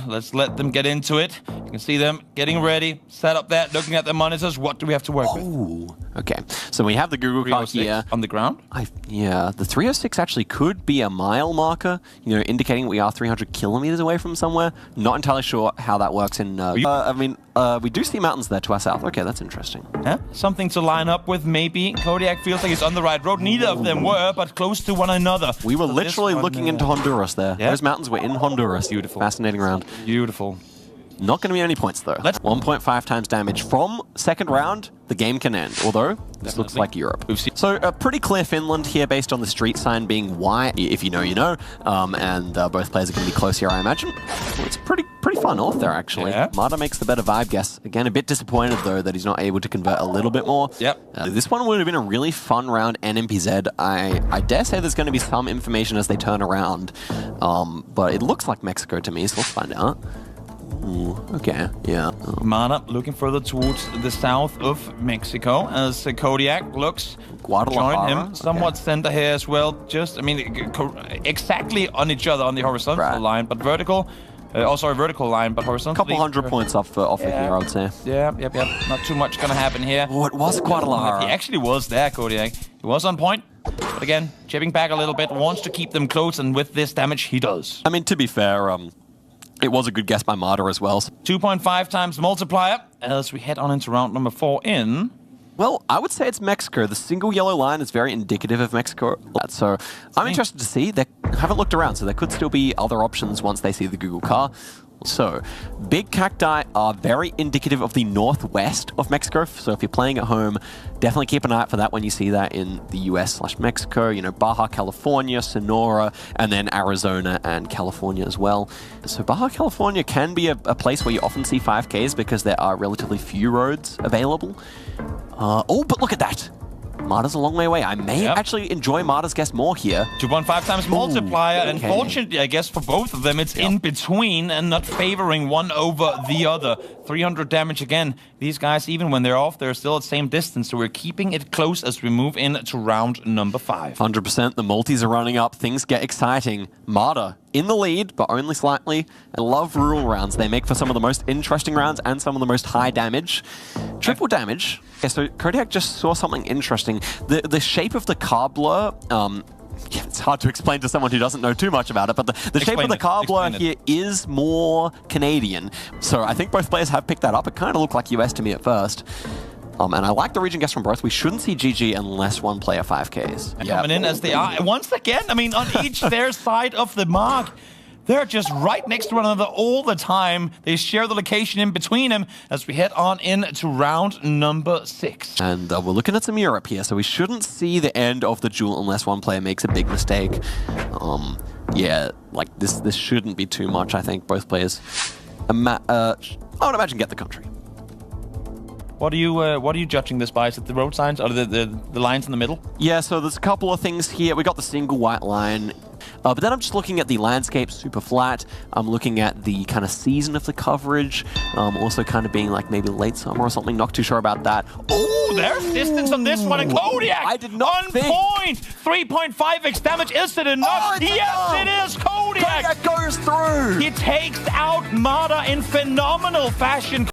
Let's let them get into it. You can see them getting ready, set up there, looking at their monitors. What do we have to work with? Oh, okay. So we have the Google car here. On the ground? Yeah, the 306 actually could be a mile marker, you know, indicating we are 300 kilometers away from somewhere. Not entirely sure how that works in... we do see mountains there to our south. Okay, that's interesting. Yeah, something to line up with, maybe. Kodiak feels like he's on the right road. Neither of them were, but close to one another. We were literally looking into Honduras there. Yeah? Those mountains were in Honduras. Beautiful. Fascinating round. Beautiful. Not going to be any points, though. 1.5 times damage from second round. The game can end, although this looks like Europe. So a pretty clear Finland here based on the street sign being white. If you know, you know. And both players are going to be close here, I imagine. Well, it's pretty far north there, actually. Yeah. Mada makes the better vibe guess. Again, a bit disappointed, though, that he's not able to convert a little bit more. Yep. This one would have been a really fun round, NMPZ. I dare say there's going to be some information as they turn around. But it looks like Mexico to me, so let's find out. Ooh, okay, yeah. Mada looking further towards the south of Mexico as Kodiak looks to join him. Somewhat center here as well. Just, I mean, exactly on each other on the horizontal line, but vertical. Vertical line, but horizontal. Couple hundred points off of here, I would say. Yeah, yep. Not too much gonna happen here. Oh, it was Guadalajara. He actually was there, Kodiak. He was on point. But again, chipping back a little bit, wants to keep them close, and with this damage, he does. I mean, to be fair, it was a good guess by Mada as well. 2.5 times multiplier as we head on into round number 4 in... Well, I would say it's Mexico. The single yellow line is very indicative of Mexico. So I'm interested to see. They haven't looked around, so there could still be other options once they see the Google car. So, big cacti are very indicative of the northwest of Mexico. So if you're playing at home, definitely keep an eye out for that when you see that in the US/Mexico. You know, Baja California, Sonora, and then Arizona and California as well. So Baja California can be a place where you often see 5Ks because there are relatively few roads available. But look at that. Mada's a long way away. I may actually enjoy Mada's guess more here. 2.5 times multiplier. Okay. Unfortunately, I guess for both of them, it's in between and not favoring one over the other. 300 damage again. These guys, even when they're off, they're still at the same distance. So we're keeping it close as we move into round number 5. 100%. The multis are running up. Things get exciting. Mada in the lead, but only slightly. I love rural rounds. They make for some of the most interesting rounds and some of the most high damage. Triple damage. Okay, so Kodiak just saw something interesting. The shape of the car blur, it's hard to explain to someone who doesn't know too much about it, but the shape of the car blur here is more Canadian. So I think both players have picked that up. It kind of looked like US to me at first. And I like the region guess from both. We shouldn't see GG unless one player 5Ks. Coming in as they are. Once again, I mean, on each their side of the mark. They're just right next to one another all the time. They share the location in between them as we head on into round number 6. And we're looking at some Europe here, so we shouldn't see the end of the duel unless one player makes a big mistake. Yeah, like this shouldn't be too much, I think. Both players, I would imagine, get the country. What are you judging this by? Is it the road signs or the lines in the middle? Yeah, so there's a couple of things here. We got the single white line. But then I'm just looking at the landscape, super flat. I'm looking at the kind of season of the coverage. Also kind of being like maybe late summer or something. Not too sure about that. Oh, there's distance on this one. And Kodiak I did not on point. 3.5x damage. Is it enough? Yes, it is. Kodiak goes through. He takes out Mada in phenomenal fashion.